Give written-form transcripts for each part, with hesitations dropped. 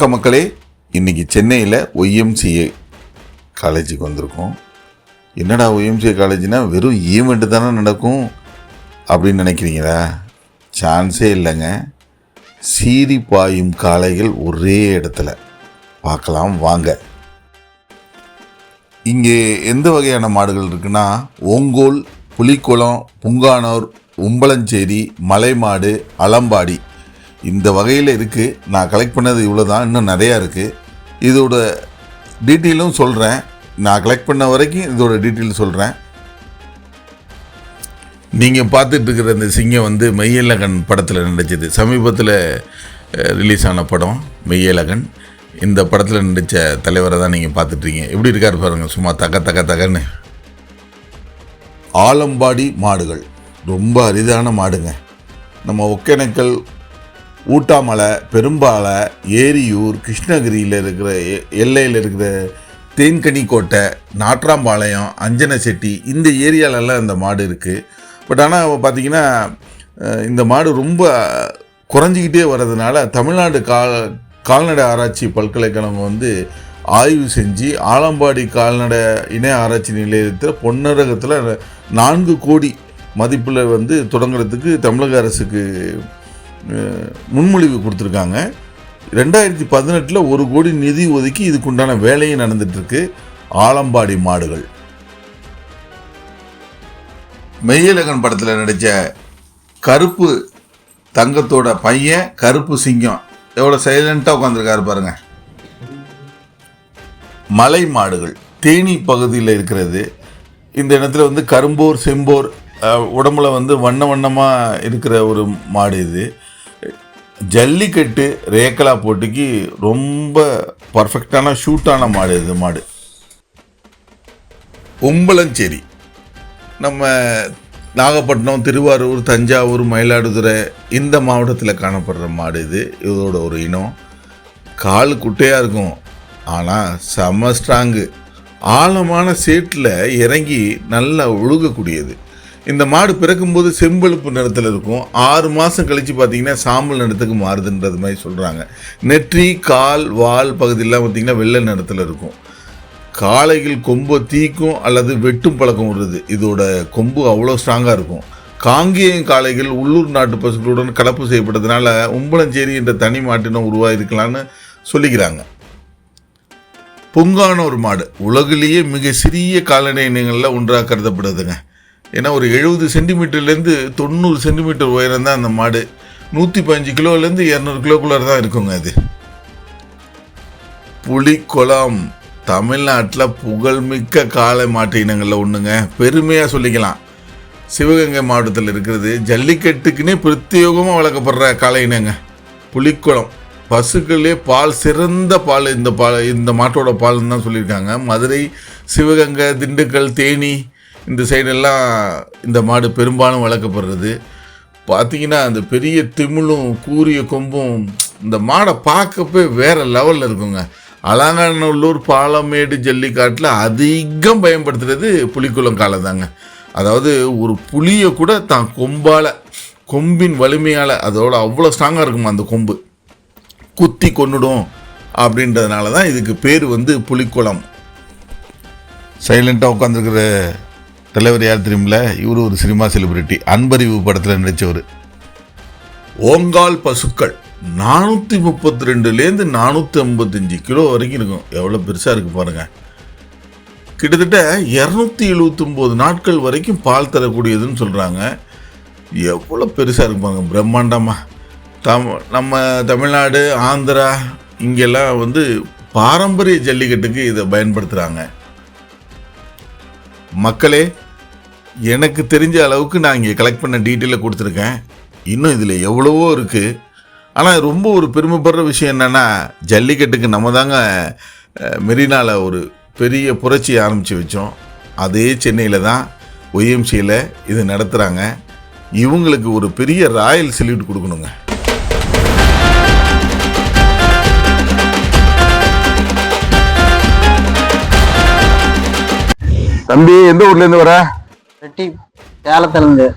வணக்கம் மக்களே. இன்றைக்கி சென்னையில் ஒய்எம்சிஏ காலேஜுக்கு வந்திருக்கோம். என்னடா ஒய்எம்சிஏ காலேஜ்னால் வெறும் ஈவெண்ட்டு தானே நடக்கும் அப்படின்னு நினைக்கிறீங்களா? சான்ஸே இல்லைங்க. சீறி பாயும் காளைகள் ஒரே இடத்துல பார்க்கலாம் வாங்க. இங்கே எந்த வகையான மாடுகள் இருக்குன்னா, ஓங்கோல், புலிக்குளம், புங்கானூர், உம்பளஞ்சேரி, மலைமாடு, அலம்பாடி இந்த வகையில் இருக்குது. நான் கலெக்ட் பண்ணது இவ்வளோ தான், இன்னும் நிறையா இருக்குது. இதோட டீட்டெயிலும் சொல்கிறேன். நான் கலெக்ட் பண்ண வரைக்கும் இதோட டீட்டெயில் சொல்கிறேன். நீங்கள் பார்த்துட்ருக்கிற இந்த சிங்கம் மெய்யழகன் படத்தில் நடித்தது. சமீபத்தில் ரிலீஸ் ஆன படம் மெய்யழகன். இந்த படத்தில் நடித்த தலைவரை தான் நீங்கள் பார்த்துட்ருக்கீங்க. எப்படி இருக்கார் பாருங்கள், சும்மா தகன்னு. ஆலம்பாடி மாடுகள் ரொம்ப அரிதான மாடுங்க. நம்ம ஒகேனக்கல், ஊட்டாமலை, பெரும்பாலை, ஏரியூர், கிருஷ்ணகிரியில் இருக்கிற எல்லையில் இருக்கிற தேன்கனிக்கோட்டை, நாட்ராம்பாளையம், அஞ்சனசெட்டி இந்த ஏரியாலெல்லாம் இந்த மாடு இருக்குது. பட் ஆனால் பார்த்திங்கன்னா இந்த மாடு ரொம்ப குறைஞ்சிக்கிட்டே வர்றதுனால தமிழ்நாடு கால்நடை ஆராய்ச்சி பல்கலைக்கழகம் ஆய்வு செஞ்சு ஆலம்பாடி கால்நடை இணை ஆராய்ச்சி நிலையத்தில் பொன்னரகத்தில் 4 கோடி மதிப்பில் தொடங்குறதுக்கு தமிழக அரசுக்கு முன்மொழிவு கொடுத்துருக்காங்க. 2018 1 கோடி நிதி ஒதுக்கி இதுக்குண்டான வேலையும் நடந்துட்டுருக்கு. ஆலம்பாடி மாடுகள். மெய்யழகன் படத்தில் நடித்த கருப்பு தங்கத்தோட பையன் கருப்பு சிங்கம் எவ்வளோ சைலண்ட்டாக உட்காந்துருக்காரு பாருங்க. மலை மாடுகள் தேனி பகுதியில் இருக்கிறது. இந்த இடத்துல கரும்போர், செம்போர் உடம்புல வண்ண வண்ணமாக இருக்கிற ஒரு மாடு இது. ஜல்லிக்கட்டு, ரேக்கலா போட்டிக்கு ரொம்ப பர்ஃபெக்டான ஷூட்டான மாடு இது. மாடு உம்பளஞ்சேரி நம்ம நாகப்பட்டினம், திருவாரூர், தஞ்சாவூர், மயிலாடுதுறை இந்த மாவட்டத்தில் காணப்படுற மாடு இது. இதோட ஒரு இனம். கால் குட்டையாக இருக்கும், ஆனால் செம ஸ்ட்ராங்கு. ஆழமான சேற்றில் இறங்கி நல்லா ஒழுகக்கூடியது. இந்த மாடு பிறக்கும்போது செம்பழுப்பு நிறத்தில் இருக்கும். 6 மாதம் கழித்து பார்த்திங்கன்னா சாம்பல் நிறத்துக்கு மாறுதுன்றது மாதிரி சொல்கிறாங்க. நெற்றி, கால், வால் பகுதியெல்லாம் பார்த்திங்கன்னா வெள்ளை நிறத்தில் இருக்கும். காளைகள் கொம்பை தீக்கும் அல்லது வெட்டும் பழக்கம் வருது. இதோட கொம்பு அவ்வளோ ஸ்ட்ராங்காக இருக்கும். காங்கேயம் காளைகள் உள்ளூர் நாட்டு பசுக்களுடன் கலப்பு செய்யப்பட்டதுனால உம்பளஞ்சேரி என்ற தனி மாட்டினம் உருவாயிருக்கலான்னு சொல்லிக்கிறாங்க. புங்கானூர் மாடு உலகிலேயே மிக சிறிய கால்நடை இனங்களில் ஒன்றாக கருதப்படுதுங்க. ஏன்னா ஒரு 70 சென்டிமீட்டர்லேருந்து 90 சென்டிமீட்டர் உயரம் தான் அந்த மாடு. 115 கிலோலேருந்து 200 கிலோக்குள்ளே தான் இருக்குங்க அது. புலிக்குளம் தமிழ்நாட்டில் புகழ்மிக்க காளை மாட்டு இனங்களில் ஒன்றுங்க. பெருமையாக சொல்லிக்கலாம். சிவகங்கை மாவட்டத்தில் இருக்கிறது. ஜல்லிக்கட்டுக்குன்னே பிரத்யேகமாக வளர்க்கப்படுற காளை இனங்க புலிக்குளம். பசுக்களே பால் சிறந்த பால் இந்த மாட்டோட பால்னு தான் சொல்லியிருக்காங்க. மதுரை, சிவகங்கை, திண்டுக்கல், தேனி இந்த சைடெல்லாம் இந்த மாடு பெரும்பாலும் வளர்க்கப்படுறது. பார்த்திங்கன்னா அந்த பெரிய திமிழும் கூரிய கொம்பும் இந்த மாடை பார்க்கப்பே வேறு லெவலில் இருக்குங்க. அலங்காநல்லூர், பாலமேடு ஜல்லிக்காட்டில் அதிகம் பயன்படுத்துகிறது புலிக்குளம் காளை தாங்க. அதாவது ஒரு புலியை கூட தான் கொம்பின் வலிமையால் அதோட அவ்வளோ ஸ்ட்ராங்காக இருக்குமா அந்த கொம்பு, குத்தி கொன்னுடும். அப்படின்றதுனால தான் இதுக்கு பேர் புலிக்குளம். சைலண்ட்டாக உட்காந்துருக்கிற தலைவர் யார் தெரியுமில்ல? இவர் ஒரு சினிமா செலிபிரிட்டி. அன்பறிவு படத்தில் நடித்தவர். ஓங்கால் பசுக்கள் 432லேருந்து 455 கிலோ வரைக்கும் இருக்கும். எவ்வளோ பெருசாக இருக்குது பாருங்கள். கிட்டத்தட்ட 279 நாட்கள் வரைக்கும் பால் தரக்கூடியதுன்னு சொல்கிறாங்க. எவ்வளோ பெருசாக இருக்கு பாருங்க, பிரம்மாண்டமாக. நம்ம தமிழ்நாடு, ஆந்திரா இங்கெல்லாம் பாரம்பரிய ஜல்லிக்கட்டுக்கு இதை பயன்படுத்துகிறாங்க. மக்களே, எனக்கு தெரிஞ்ச அளவுக்கு நான் இங்கே கலெக்ட் பண்ண டீட்டெயிலை கொடுத்துருக்கேன். இன்னும் இதில் எவ்வளவோ இருக்குது. ஆனால் ரொம்ப ஒரு பெருமைப்படுற விஷயம் என்னென்னா, ஜல்லிக்கட்டுக்கு நம்ம தாங்க மெரினாவில் ஒரு பெரிய புரட்சி ஆரம்பித்து வச்சோம். அதே சென்னையில் தான் ஒய்எம்சியில் இது நடத்துகிறாங்க. இவங்களுக்கு ஒரு பெரிய ராயல் சல்யூட் கொடுக்கணுங்க. தம்பி, எந்த ஊர்ல இருந்து வர? சேலத்துல.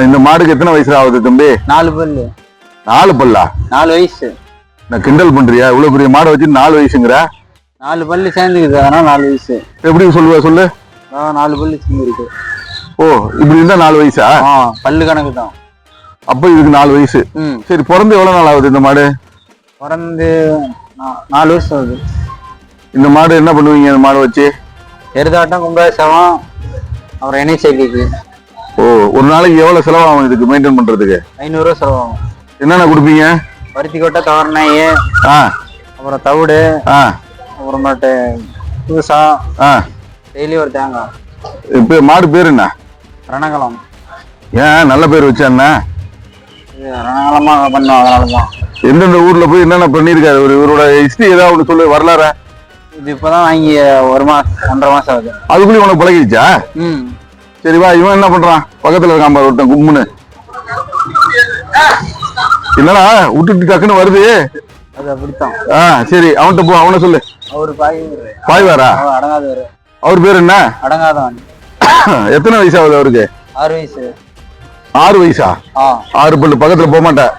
இந்த மாடுக்கு எத்தனை வயசு ஆகுது தம்பி? 4 பல்லு. 4 பல்லா? 4 வயசு. நான் கிண்டல் பண்றியா? இவ்வளவு பெரிய மாடை வச்சு 4 வயசுங்கிற? 4 பல்லு சேர்ந்துக்குது, அதனால 4 வயசு. எப்படி சொல்லுவ சொல்லு. 4 பல்லு சேர்ந்துருக்கு. ஓ, இப்படி இருந்தா 4 வயசா? பல்லு கணக்கு தான். அப்ப இதுக்கு 4 வயசு. சரி, பிறந்து எவ்வளவு நாள் ஆகுது இந்த மாடு? பிறந்து 4 வருஷம் ஆகுது. இந்த மாடு என்ன பண்ணுவீங்க இந்த மாடை வச்சு? எருதாட்டம், கும்பாபிஷேகம், அப்புறம் எண்ணெய் சேர்க்கைக்கு. ஓ, ஒரு நாளைக்கு எவ்வளவு செலவாகும் இதுக்கு மெயின்டைன் பண்றதுக்கு? 500 ரூபா செலவாகும். என்னென்ன கொடுப்பீங்க? பருத்தி கொட்டை, தவறுநாய், அப்புறம் தவிடு, அப்புறமேட்டு பூசா, டெய்லி ஒரு தேங்காய். இப்ப மாடு பேர் என்ன? ரணகலம். ஏன் நல்ல பேர் வச்சா என்ன? ரணகலமா பண்ணோம், அதனாலதான். எந்தெந்த ஊர்ல போய் என்னென்ன பண்ணிருக்காரு இவரோட ஹிஸ்டரி ஏதாவது ஒண்ணு சொல்லு, வரலாற. இது இப்பதான் வாங்கி 1 மாசம் 1.5 மாசம் ஆகுது. அதுக்குள்ளயும் உனக்கு பழகிடுச்சா? சரி வா, இவன் என்ன பண்றான்? பக்கத்துல இருக்கான் பாரு ஒருத்தன் கும்முன்னு. என்னடா விட்டுட்டு டக்குன்னு வருது? அது அப்படித்தான். சரி, அவன்கிட்ட போ, அவனை சொல்லு. அவரு பாய்வாரா? அடங்காதவரு. அவர் பேர் என்ன? அடங்காதவன். எத்தனை வயசு ஆகுது அவருக்கு? 6 வயசு. 6 வயசா? 6 பல்லு. பக்கத்துல போக மாட்டேன்.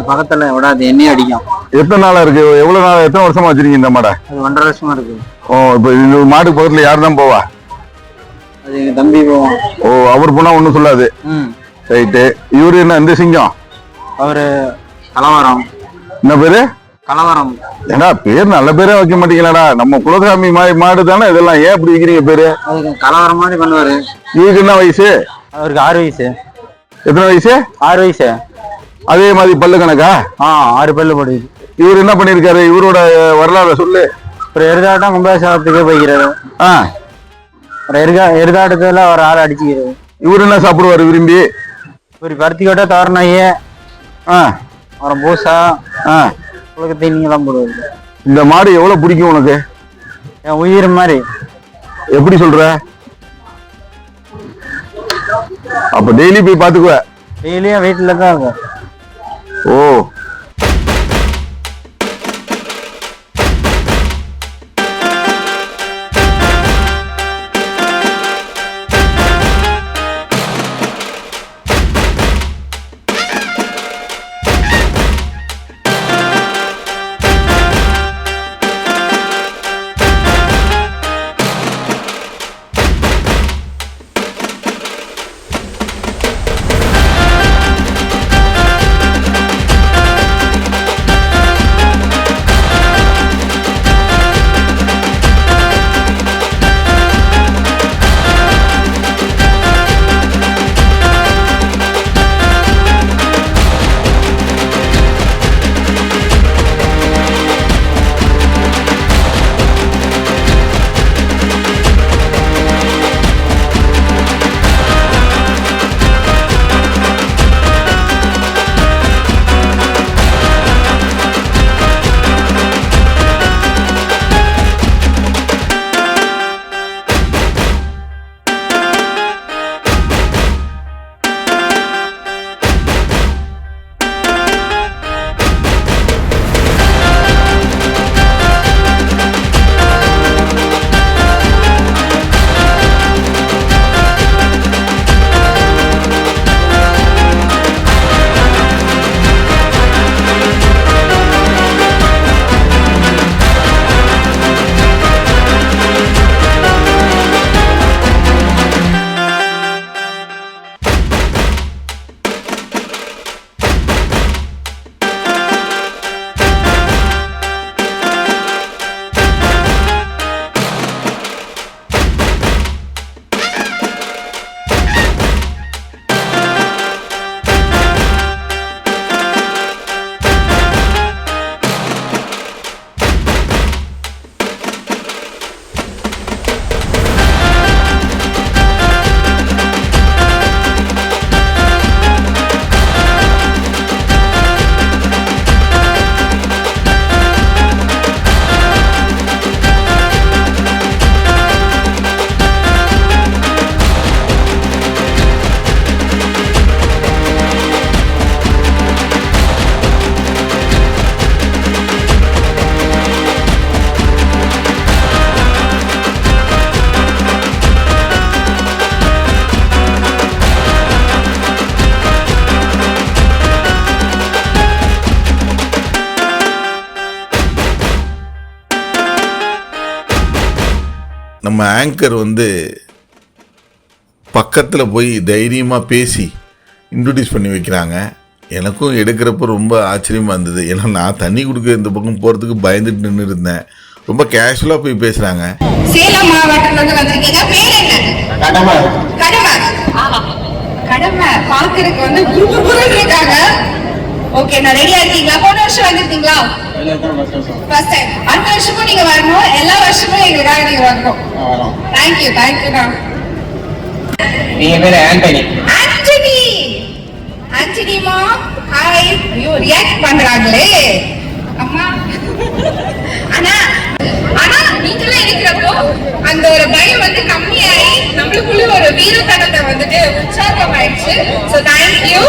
பக்கத்துல விடாது, எண்ணெய் அடிக்கும். எத்தனை நாளா இருக்கு? எவ்வளவு நாள், எத்தனை வருஷமா வச்சிருக்கீங்க இந்த மாடை? அது 1.5 வருஷமா இருக்கு. ஓ, இப்ப இந்த மாட்டுக்கு பக்கத்துல யாரு தான் போவா? அது எங்க தம்பி போவோம். ஓ, அவர் போனா ஒண்ணும் சொல்லாது. ரைட்டு. இவரு என்ன இந்த சிங்கம்? அவரு கலவரம். என்ன பேரு? கலவரம். ஏன்னா பேர் நல்ல பேரே வைக்க மாட்டீங்களாடா? நம்ம குலசாமி மாடு தானே இதெல்லாம், ஏன் இப்படி வைக்கிறீங்க பேரு? அதுக்கு கலவரம் மாதிரி பண்ணுவாரு. இவருக்கு என்ன வயசு? அவருக்கு 6 வயசு. எத்தனை வயசு? 6 வயசு. அதே மாதிரி பல்லு கணக்கா? 6 பல்லு போடுது. இவர் என்ன பண்ணிருக்காரு? இவரோட வரலாறு சொல்லு. ஒரு எருதாட்டம், கும்பாபிஷேகத்துக்கு போய்க்கிறாரு. ஒரு எருதாட்டத்துல ஒரு ஆள் அடிச்சுக்கிறாரு. இவர் என்ன சாப்பிடுவாரு விரும்பி? ஒரு பருத்தி கொட்டை, தவறுநாய், அப்புறம் பூசா, உலக தீனிங்கெல்லாம் போடுவாரு. இந்த மாடு எவ்வளவு பிடிக்கும் உனக்கு? என் உயிர் மாதிரி. எப்படி சொல்ற? அப்ப டெய்லி போய் பாத்துக்குவ? டெய்லியும் வீட்டுல தான் இருக்கும். ஓ, நம்ம ஆங்கர் வந்து பக்கத்தில் போய் தைரியமாக பேசி இன்ட்ரடியூஸ் பண்ணி வைக்கிறாங்க. எனக்கும் எடுக்கிறப்ப ரொம்ப ஆச்சரியமாக இருந்தது. ஏன்னா நான் தண்ணி குடிக்க இந்த பக்கம் போகிறதுக்கு பயந்துட்டு நின்று இருந்தேன். ரொம்ப கேஷுவலாக போய் பேசுகிறாங்க. சேலம் மாவட்டத்துல வந்திருக்கீங்க. பேர் என்ன? கடமை. கடமை பாக்குறதுக்கு வந்து குரு இருக்காங்க. ஓகே, நான் ரெடியா இருக்கீங்களா? போன வருஷம் வந்திருக்கீங்களா? First time. அடுத்த வருஷமும் நீங்க வரணும். எல்லா வருஷமும் எங்களுக்காக நீங்க வரணும். தேங்க்யூ. நீங்க பேரு ஆண்டனி. ஆண்டனிமா, ஹாய். ஐயோ, ரியாக்ட் பண்றாங்களே அம்மா. ஆனா நீங்களே இருக்கிறப்போ அந்த ஒரு பயம் வந்து கம்மியாயி நம்மளுக்குள்ள ஒரு வீரத்தனத்தை வந்துட்டு உற்சாகமாயிடுச்சு. So thank you.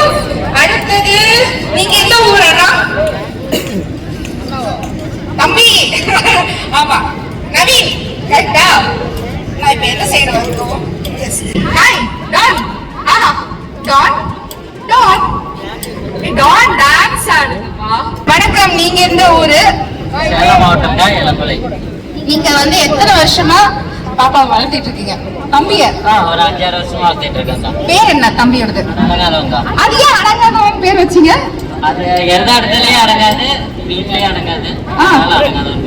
அடுத்தது நீங்க எந்த ஊரா தம்பி? ஆமா, நவீன். கரெக்டா? நான் இப்ப என்ன செய்யணும்? Hi Don. ஆஹா, டான் டான்ஸ் ஆடுதுப்பா. வணக்கம், நீங்க எந்த ஊரு? சேலம் மாவட்டம்ங்க, இளம்பிள்ளை. நீங்க வந்து எத்தனை வருஷமா பாப்பா வளர்த்திட்டு இருக்கீங்க? தம்பிய ஒரு 5-6 வருஷமா வளர்த்திட்டு இருக்கேன். பேர் என்ன தம்பியோடது? அடங்காதவங்க. அது ஏன் அடங்காதவன் பேர் வச்சீங்க? அது எருதாடுதலே அடங்காது, வீட்லயே அடங்காது.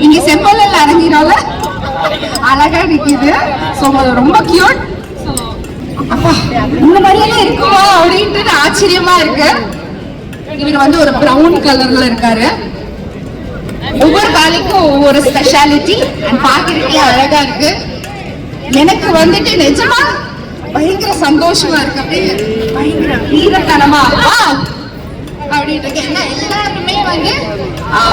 இங்க செம்மல்ல அடங்கினால அழகா நிக்குது. சோ ரொம்ப கியூட். அப்பா, இந்த மாதிரியெல்லாம் இருக்குமா அப்படின்ட்டு ஆச்சரியமா இருக்கு. இவர் வந்து ஒரு பிரவுன் கலர்ல இருக்காரு. ஒவ்வொரு காலைக்கும் ஒவ்வொரு ஸ்பெஷாலிட்டி. பாக்குறதுக்கே அழகா இருக்கு. எனக்கு வந்துட்டு நிஜமா பயங்கர சந்தோஷமா இருக்கு. அப்படியே பயங்கர வீரத்தனமா அப்படின்ட்டு இருக்கு. ஏன்னா எல்லாருமே வந்து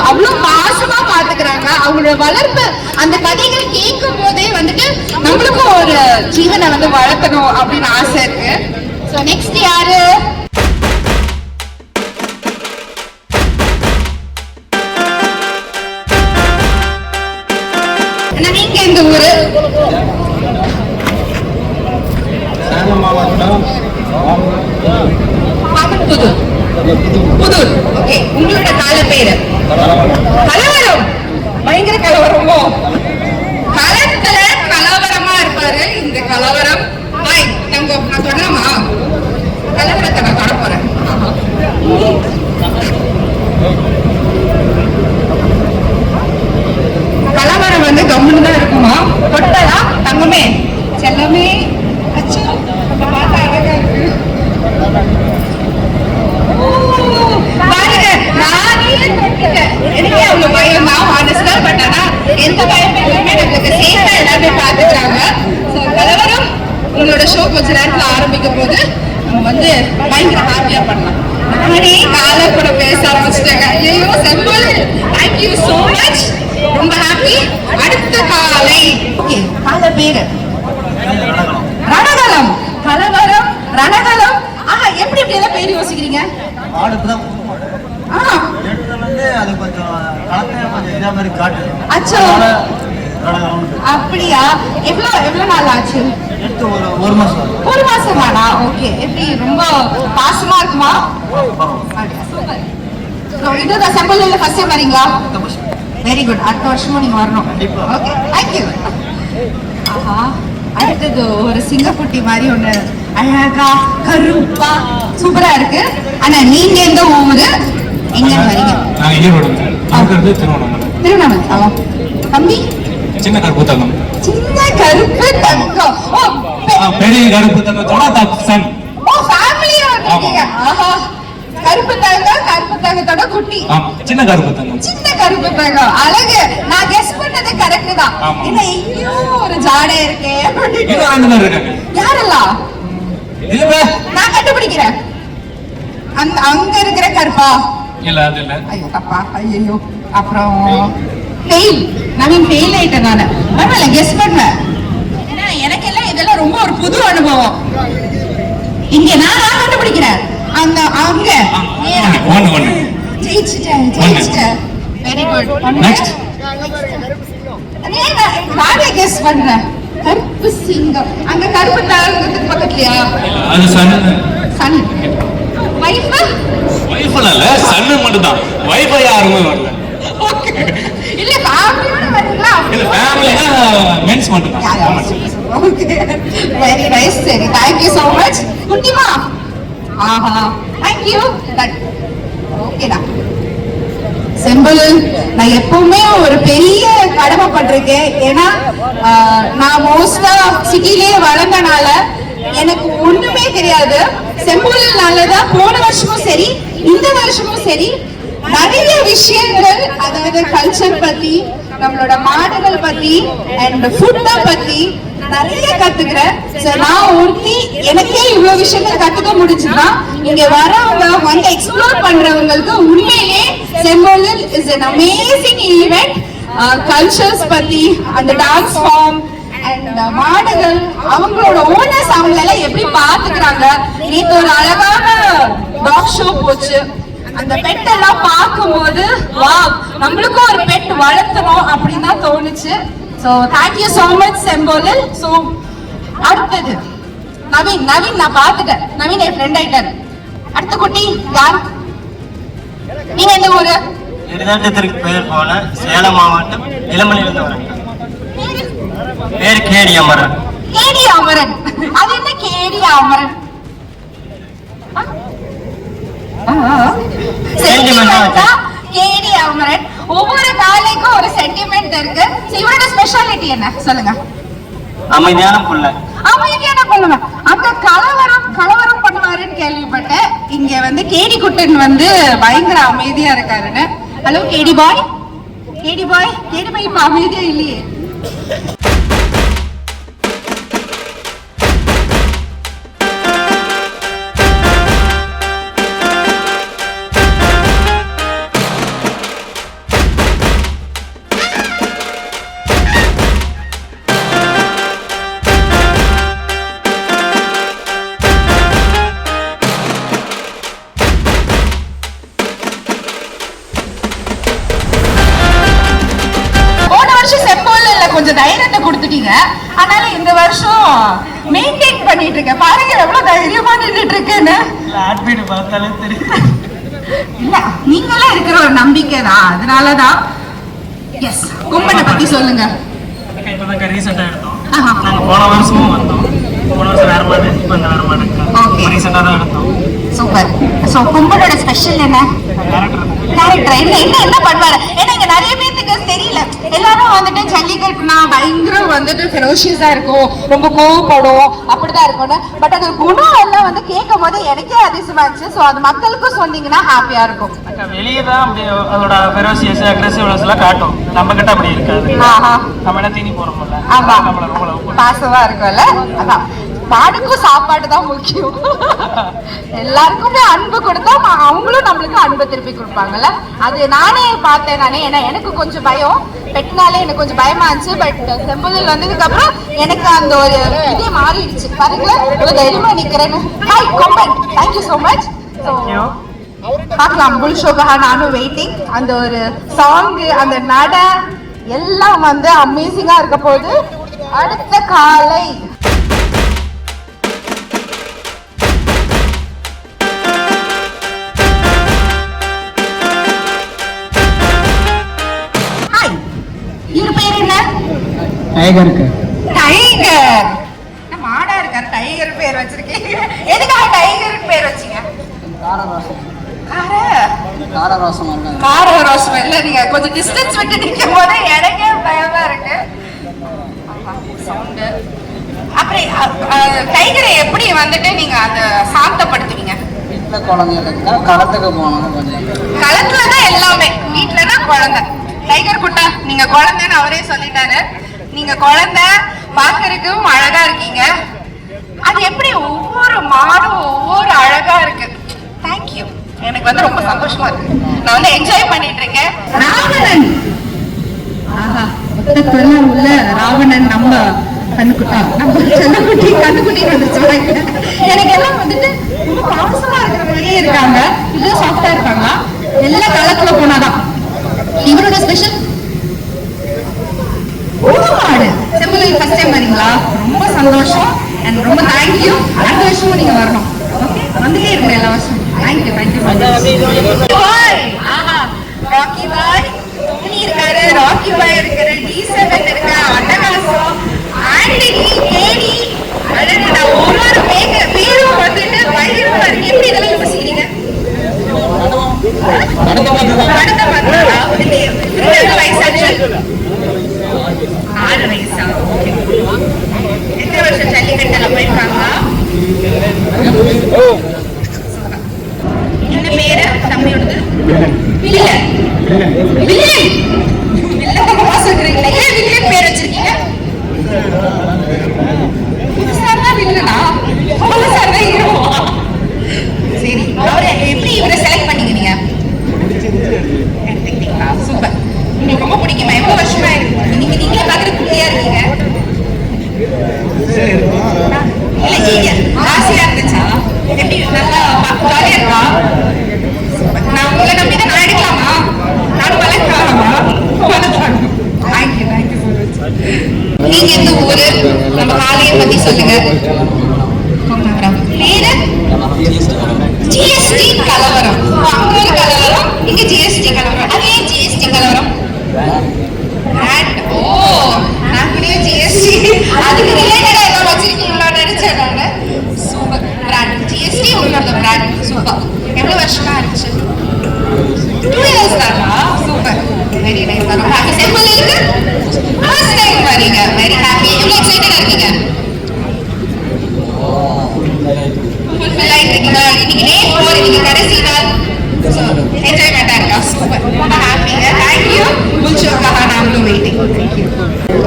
அவ்வளவு பாசமா பாத்துக்கிறாங்க. அவங்களோட வளர்ப்பு அந்த கதைகள் கேட்கும் போதே வந்துட்டு நம்மளுக்கும் ஒரு ஜீவனை வந்து வளர்க்கணும் அப்படின்னு ஆசை இருக்கு. சோ நெக்ஸ்ட் யாரு? நீங்க எந்த ஊரு? புதூர். ஓகே, உங்களோட கால பேரு? கலவரம். பயங்கர கலவரமோ? களத்துல கலவரமா இருப்பாரு இந்த கலவரம். ஹாய், நான் தொடலாமா? கலவரத்தை நான் தொட போறேன். கலவரம் வந்து கம்முன்னு தான் இருக்குமா? தொட்டலா தங்கமே செல்லமே? அச்சோ, பார்த்தா அழகா இருக்கு. பாருங்க, நானே தொட்டுட்டேன். எனக்கே அவ்வளவு பயம் தான் ஹானஸ்டா. பட் ஆனா எந்த பயமே இல்லாம நம்மளுக்கு சேஃபா எல்லாமே பாத்துக்கிறாங்க. கலவரம் உங்களோட ஷோ கொஞ்ச நேரத்துல ஆரம்பிக்க போது நம்ம வந்து பயங்கர ஹாப்பியா பண்ணலாம். நானே காலை கூட பேச ஆரம்பிச்சிட்டாங்க. ஐயோ செம்பல், தேங்க்யூ சோ மச். ரொம்ப ஹாப்பி. அடுத்த காலை. ஓகே, கால பேரு ரணகலம். கலவரம், ரணகலம். ஆஹா, எப்படி இப்படி எல்லாம் பேர் யோசிக்கிறீங்க? அப்படியா? எவ்வளவு நாள் ஆச்சு? ஒரு மாசம் தானா? ஓகே. எப்படி ரொம்ப பாசமா இருக்குமா? இதுதான் செம்பல்ல ஃபர்ஸ்ட் டைம் வரீங்களா? Very good. அடுத்த வருஷமும் நீங்க வரணும். Okay, thank you. ஆஹா, அடுத்தது ஒரு சிங்கக்குட்டி மாதிரி ஒண்ணு அழகா கருப்பா சூப்பரா இருக்கு. ஆனா நீங்க எந்த ஊரு? எங்க வரீங்க? நான் ஈரோடு. திருவண்ணாமலை. திருவண்ணாமலை. தம்பி? சின்ன கருப்பு தங்கம். சின்ன கருப்பு தங்கம். பெரிய கருப்பு தங்கத்தோட சன். ஓ, ஃபேமிலியா வந்திருக்கீங்க. ஆஹா, கருப்பு தங்கம், கருப்பு தங்கத்தோட குட்டி. சின்ன கருப்பு தங்கம். சின்ன கருப்பு தங்கம். அழகு. நான் கெஸ் பண்ணது கரெக்ட் தான். என்ன எங்கேயோ ஒரு ஜாடை இருக்கே. யாரெல்லாம்? நான் கண்டுபிடிக்கிறேன். அங்க இருக்கிற கருப்பா? இல்ல, அது இல்ல. ஐயோ தப்பா. ஐயோ. அப்புறம் ஃபெயில். நவீன் ஃபெயில் ஆயிட்டேன் நானு. பரவாயில்ல, கெஸ் பண்ணேன். ஏன்னா எனக்கு எல்லாம் இதெல்லாம் ரொம்ப ஒரு புது அனுபவம். இங்க நான் கண்டுபிடிக்கிறேன். அந்த அங்க ஜெயிச்சிட்டேன். Very good. நெக்ஸ்ட் நானே கெஸ் பண்றேன். கருப்பு சிங்கம். அங்க கருப்பு தங்கத்துக்கு பக்கத்துலயா? அது சன். சன். வைஃப்? வைஃப் இல்ல, சன் மட்டும் தான். வைஃப் யாருமே வரல. ஓகே. இல்ல ஃபேமிலியோட வரீங்களா? இல்ல, ஃபேமிலினா மென்ஸ் வாய்ஸ் மட்டும் தான். Very nice. சரி, தேங்க்யூ சோ மச். குட்டிமா, ஆஹா, தேங்க்யூ. ஓகேடா. செம்பல், நான் எப்பவுமே ஒரு பெரிய கடமைப்பட்டிருக்கேன். ஏன்னா நான் மோஸ்டா சிட்டிலேயே வளர்ந்தனால எனக்கு ஒண்ணுமே தெரியாது. செம்பல்னாலதான் போன வருஷமும் சரி இந்த வருஷமும் சரி நிறைய விஷயங்கள், அதாவது கல்ச்சர் பத்தி, நம்மளோட மாடுகள் பத்தி அண்ட் ஃபுட்டை பத்தி நிறைய கத்துக்கிறேன். நான் ஒருத்தி எனக்கே இவ்வளவு விஷயங்கள் கத்துக்க முடிச்சுன்னா இங்க வரவங்க வந்து எக்ஸ்ப்ளோர் பண்றவங்களுக்கு உண்மையிலே Sempozhil is an amazing event. Cultures பத்தி, அந்த டான்ஸ் ஃபார்ம் அண்ட் மாடுகள், அவங்களோட ஓனர்ஸ் அவங்களெல்லாம் எப்படி பாத்துக்கிறாங்க. நேற்று ஒரு அழகான டாக் ஷோ போச்சு. அந்த பெட் எல்லாம் பார்க்கும்போது வாவ், நம்மளுக்கும் ஒரு பெட் வளர்த்தணும் அப்படின்னு தான் தோணுச்சு. So thank you so much செம்பொழில். So அடுத்தது நவீன். நான் பார்த்துட்டேன். நவீன் என் ஃப்ரெண்ட் ஆயிட்டாரு. அடுத்த குட்டி யார்? நீங்க எந்த ஊரு? எரிதாட்டத்திற்கு பெயர் போல சேலம் மாவட்டம் இளமலையிலிருந்து வரேன். பேர் கேடி அமரன். கேடி அமரன். அது என்ன கேடி அமரன்? சென்டிமெண்டா கேடி அமரன். ஒவ்வொரு காலைக்கும் ஒரு சென்டிமெண்ட் இருக்கு. இவரோட ஸ்பெஷாலிட்டி என்ன சொல்லுங்க? அமைதியான புள்ள. அமைதியான புள்ள. அந்த கலவரம் பண்ணுவாருன்னு கேள்விப்பட்டேன். இங்க வந்து கேடி குட்டன் வந்து பயங்கர அமைதியா இருக்காருன்னு. ஹலோ கேடி பாய். கேடி பாய் இப்ப அமைதியா இல்லையே. கொஞ்சம் தைரியத்தை கொடுத்துட்டீங்க. அதனால இந்த வருஷம் மெயின்டைன் பண்ணிட்டு இருக்கேன். பாருங்க எவ்வளவு தைரியமா நின்றுட்டு இருக்கேன்னு. இல்ல, நீங்களே இருக்கிற ஒரு நம்பிக்கை தான். அதனாலதான். எஸ், கும்பனை பத்தி சொல்லுங்க. ரீசெண்டா எடுத்தோம். நாங்க போன வருஷமும் வந்தோம். போன வருஷம் வேற மாதிரி, இப்ப இந்த வேற மாதிரி இருக்கு. ரீசெண்டா தான் எடுத்தோம். சூப்பர். சோ கும்பனோட ஸ்பெஷல் என்ன? கேரக்டர் என்ன பண்ணுவாரு? ஏன்னா இங்க நிறைய பேருக்கு தெரியல. எல்லாரும் வந்துட்டு ஜல்லிக்கட்டுனா பயங்கரம் வந்துட்டு ஃபெரோஷியஸா இருக்கும், ரொம்ப கோவப்படும், அப்படிதான் இருக்கும். பட் அது குணம் எல்லாம் வந்து கேட்கும் போது எனக்கே அதிசயமா இருந்துச்சு. சோ அது மக்களுக்கும் சொன்னீங்கன்னா ஹாப்பியா இருக்கும். வெளியே தான் அப்படி அதோட ஃபெரோஷியஸ் அக்ரெசிவ்னஸ் எல்லாம் காட்டும். நம்ம கிட்ட அப்படி இருக்காது. நம்ம என்ன தீனி போறோம்ல, ஆமா, நம்மள ரொம்ப பாசமா இருக்கும்ல. அதான் மாடுக்கும் சாப்பாடு தான் முக்கியம். எல்லாருக்குமே அன்பு கொடுத்தா அவங்களும் நம்மளுக்கு அன்பு திருப்பி கொடுப்பாங்கல்ல. அது நானே பார்த்தேன். ஏன்னா எனக்கு கொஞ்சம் பயம், பெட்னாலே எனக்கு கொஞ்சம் பயமா இருந்துச்சு. பட் செம்பொழில் வந்ததுக்கு அப்புறம் எனக்கு அந்த ஒரு இதே மாறிடுச்சு. பாருங்களா இவ்வளவு தைரியமா நிக்கிறேன்னு. Hi Komban, thank you so much. பார்க்கலாம் புல் ஷோக்காக நானும் வெயிட்டிங். அந்த ஒரு சாங், அந்த நட எல்லாம் வந்து அமேசிங்கா இருக்க போகுது. அடுத்த காலை டைகர். மாடா இருக்காரு, டைகர் பேர் வச்சிருக்கீங்க. எதுக்காக டைகர் பேர் வச்சீங்க? காரரோசம் இல்ல, நீங்க கொஞ்சம் டிஸ்டன்ஸ் விட்டு நிற்கும் போது எனக்கே பயமா இருக்கு. அப்புறம் டைகரை எப்படி வந்துட்டு நீங்க அதை சாந்தப்படுத்துவீங்க? களத்துலதான் எல்லாமே. வீட்டுலனா குழந்தை. டைகர் குட்டா நீங்க குழந்தைன்னு அவரே சொல்லிட்டாரு. நீங்க குழந்தை, பாக்குறதுக்கும் அழகா இருக்கீங்க. அது எப்படி ஒவ்வொரு மாடும் ஒவ்வொரு அழகா இருக்கு. தேங்க்யூ. எனக்கு வந்து ரொம்ப சந்தோஷமா இருக்கு. நான் வந்து என்ஜாய் பண்ணிட்டு இருக்கேன். ராவணன், ஆஹா, உள்ள ராவணன் நம்ம கண்ணுக்குட்டி வந்துச்சு. எனக்கு எல்லாம் வந்துட்டு ரொம்ப பாசமா இருக்கிற மாதிரியே இருக்காங்க. இது சாஃப்டா இருக்காங்களா? எல்லாம் களத்துல போனாதான். இவரோட ஸ்பெஷல் மாடு. செம்பொழில் ஃபர்ஸ்ட் டைம் வரீங்களா? ரொம்ப சந்தோஷம் அண்ட் ரொம்ப தேங்க்யூ. அடுத்த வருஷமும் நீங்க வரணும். ஓகே, வந்துட்டே இருங்க எல்லா வருஷமும். தேங்க்யூ. ராக்கி பாய் இருக்காரு, ராக்கி பாய் இருக்காரு, D7 இருக்கா, அட்டகாசம் நீங்க எந்த ஊரு? நம்ம காளையை பத்தி சொல்லுங்க. பேரு? ஜிஎஸ்டி கலவரம். அங்க ஒரு கலவரம், இங்க ஜிஎஸ்டி கலவரம். அது ஏன் ஜிஎஸ்டி கலவரம்? பிராண்ட். ஓ, நான் கூட ஜிஎஸ்டி அதுக்கு ரிலேட்டடா ஏதோ வச்சிருக்கீங்களா நினைச்சேன் நானு. சூப்பர். பிராண்ட் ஜிஎஸ்டி உங்களோட பிராண்ட். சூப்பர். எவ்வளவு வருஷமா இருந்துச்சு? 2 years தானா? சூப்பர். Very nice. ரொம்ப ஹாப்பி. செம்பல் இருக்கு ஃபர்ஸ்ட் டைம் வரீங்க. Very happy. எவ்வளவு எக்ஸைட்டடா இருக்கீங்க? ஃபுல்ஃபில் ஆயிட்டீங்களா? இன்னைக்கு டே 4, இன்னைக்கு கடைசி நாள். என்ஜாய்மெண்டா இருக்கா? சூப்பர். ரொம்ப ஹாப்பிங்க. தேங்க்யூ. புல்ச்சோக்காக நாமளும் வெயிட்டிங்.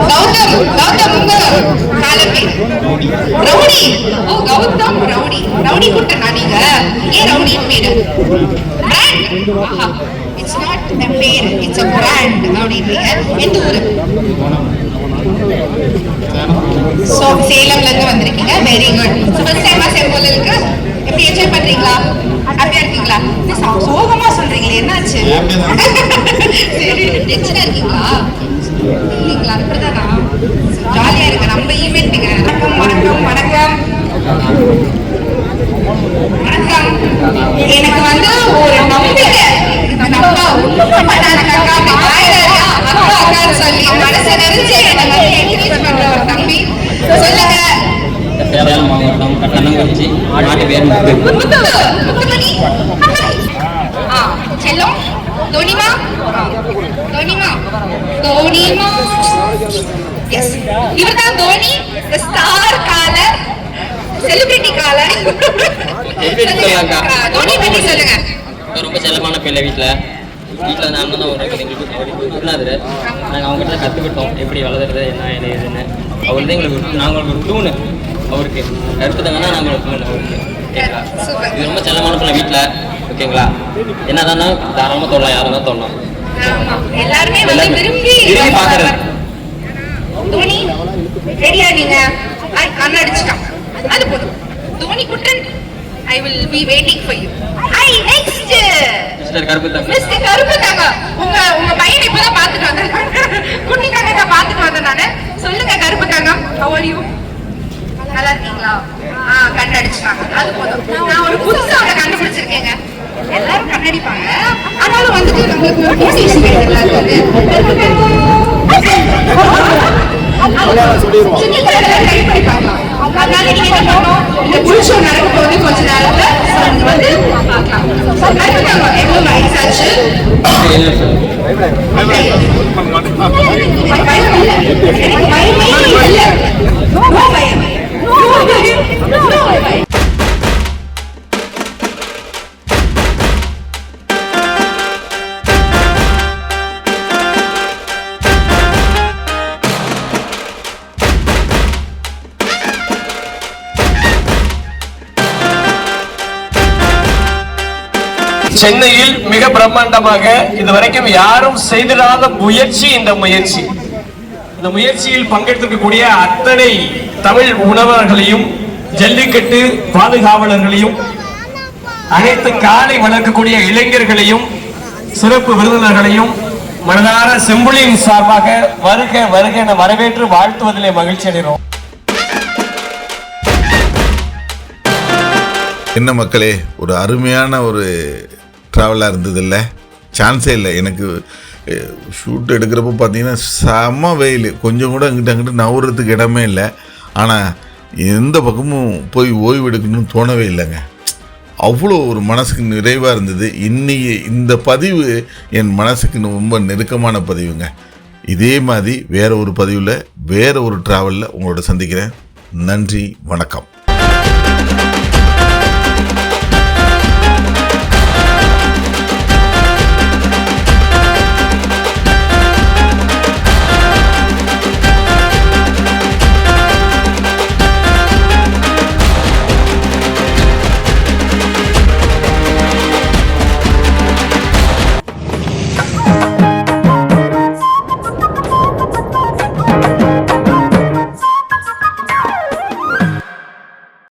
கௌதம், கௌதம் உங்க காலம் பேர் ரவுடி. ஓ, கௌதம் ரவுடி. ரவுடி குட்டனா நீங்க? ஏன் ரவுடின்னு பேரு? பிராண்ட். இட்ஸ் நாட் a பேர், இட்ஸ் a பிராண்ட் அப்படின்றீங்க. எந்த ஊரு? சோ சேலம்ல இருந்து வந்திருக்கீங்க. Very good. ஃபர்ஸ்ட் டைமா செம்போலலுக்கு எப்படி என்ஜாய் பண்றீங்களா? ஹாப்பியா இருக்கீங்களா? சோகமா சொல்றீங்களே, என்னாச்சு? சரி, டென்ஷனா இருக்கீங்களா? இல்லீங்களா? இப்படிதானா? ஜாலியா இருக்கு. நம்ம ஈவெண்ட்டுங்க. வணக்கம் வணக்கம் வணக்கம் வணக்கம். எனக்கு வந்து ஒரு நம்பிக்கை, நம்ம ஒண்ணும் பண்ணாதுக்காக அப்படி ஆயிடாதா அக்கா அக்கான்னு சொல்லி மனசை நிறைஞ்சு என்னை வந்து என்கரேஜ் பண்ற ஒரு தம்பி. சொல்லுங்க. சேலம் மாவட்டம் கட்டணங்குறிச்சி நாட்டு பேர் முத்துமணி. செல்லம். தோனிமா. தோனிமா. தோனிமா. எஸ், இவர்தான் Dhoni, star caller, celebrity caller. Dhoni பத்தி சொல்லுங்க. ரொம்ப செல்லமான பிள்ளை. வீட்டில் நான் அண்ணன் தான் ஒரு எங்களுக்கு இருந்தாரு. நாங்கள் அவங்ககிட்ட கற்றுக்கிட்டோம் எப்படி வளர்க்குறது என்ன ஏதுன்னு. அவர் தான் எங்களுக்கு நாங்கள் ஒரு டூனு அவருக்கு கருத்து தாங்கன்னா நாங்கள் ஒரு டூனு அவருக்கு. ஓகேங்களா? இது ரொம்ப செல்லமான பிள்ளை வீட்டில். ஓகேங்களா? என்னதானா தாராளமாக சொல்லலாம், யாரும் தான் சொல்லலாம். எல்லாருமே வந்து விரும்பி பார்க்கறது. தோனி ரெடியா? நீங்க கண்ண அடிச்சுட்டான், அது போதும். Dhoni Kuttan, I will be waiting for you. Hi, next. Mister கருப்புத்தாங்க. மிஸ்டர் கருப்புத்தாங்க. உங்க பையனை இப்பதான் பாத்துட்டு வந்தேன். குட்டி காங்க பாத்துட்டு வந்தேன் நானு. சொல்லுங்க கருப்புத்தாங்க, how are you? நல்லா இருக்கீங்களா? கண்ண அடிச்சுட்டாங்க, அது போதும். நான் ஒரு புதுசா அவளை கண்டுபிடிச்சிருக்கேங்க. எல்லாரும் கண்ணடிப்பாங்க, ஆனாலும் வந்துட்டு நம்மளுக்கு ஒரு மோட்டிவேஷன் கிடைக்கிறது. அதனால நீங்க என்ன பண்ணணும், இந்த புல்ஷோ நடக்க போது கொஞ்ச நேரத்துல வந்து பார்க்கலாம். எவ்வளவு வயசாச்சு? பயமே இல்லை. பயம். சென்னையில் மிக பிரம்மாண்டமாக இதுவரைக்கும் யாரும் செய்திடாத முயற்சி இந்த முயற்சி. இந்த முயற்சியில் பங்கெடுத்திருக்கக்கூடிய அத்தனை தமிழ் உணவர்களையும், ஜல்லிக்கட்டு பாதுகாவலர்களையும், அனைத்து காளை வளர்க்கக்கூடிய இளைஞர்களையும், சிறப்பு விருந்தினர்களையும் மனதார செம்புலியின் சார்பாக வருக வருக என வரவேற்று வாழ்த்துவதிலே மகிழ்ச்சி அடைகிறோம். என்ன மக்களே, ஒரு அருமையான ஒரு ட்ராவலாக இருந்தது. இல்லை சான்ஸே இல்லை. எனக்கு ஷூட் எடுக்கிறப்போ பார்த்தீங்கன்னா செம்ம வெயில், கொஞ்சம் கூட அங்கிட்ட நவுறதுக்கு இடமே இல்லை. ஆனால் எந்த பக்கமும் போய் ஓய்வு எடுக்கணும்னு தோணவே இல்லைங்க. அவ்வளோ ஒரு மனசுக்கு நிறைவாக இருந்தது. இன்றைக்கி இந்த பதிவு என் மனசுக்கு ரொம்ப நெருக்கமான பதிவுங்க. இதே மாதிரி வேறு ஒரு பதிவில் வேறு ஒரு ட்ராவலில் உங்களோட சந்திக்கிறேன். நன்றி, வணக்கம்.